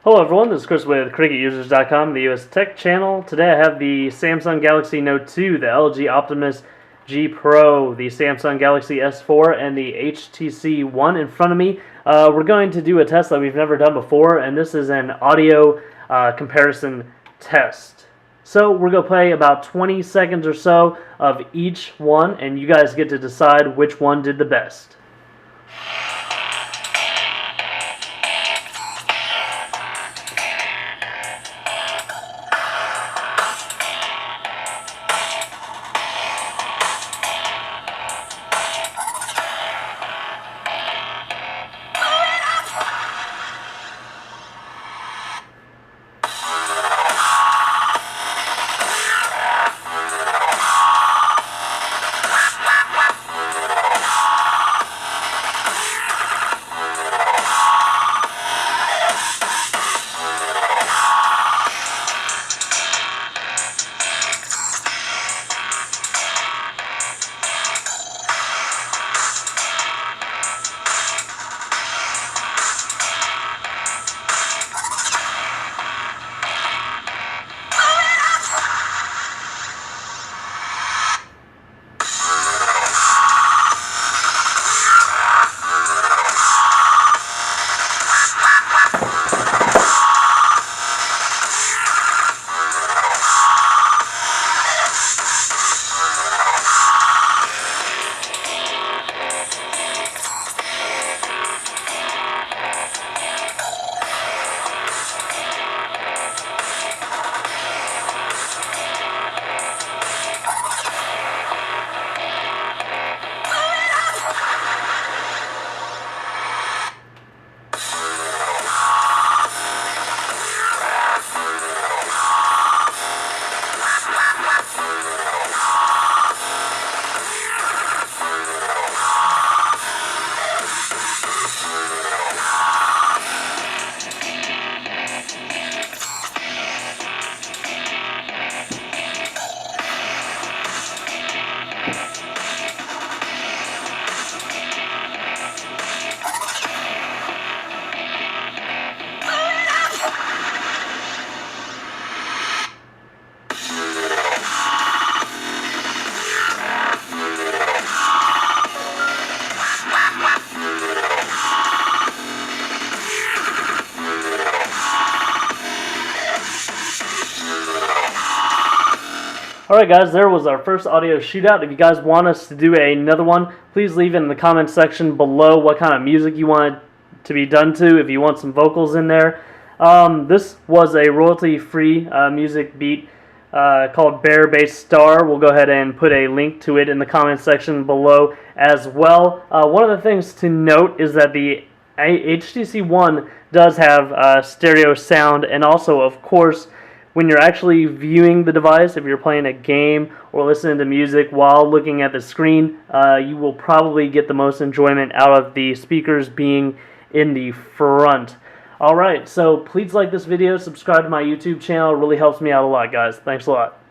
Hello everyone, this is Chris with CricketUsers.com, the US Tech channel. Today I have the Samsung Galaxy Note 2, the LG Optimus G Pro, the Samsung Galaxy S4, and the HTC One in front of me. We're going to do a test that we've never done before, and this is an audio comparison test. So we're going to play about 20 seconds or so of each one, and you guys get to decide which one did the best. Alright guys, there was our first audio shootout. If you guys want us to do another one, please leave in the comment section below what kind of music you want it to be done to, if you want some vocals in there. This was a royalty-free music beat called Bear Bass Star. We'll go ahead and put a link to it in the comment section below as well. One of the things to note is that the HTC One does have stereo sound, and also, of course, when you're actually viewing the device, if you're playing a game or listening to music while looking at the screen, you will probably get the most enjoyment out of the speakers being in the front. Alright, so please like this video, subscribe to my YouTube channel. It really helps me out a lot, guys. Thanks a lot.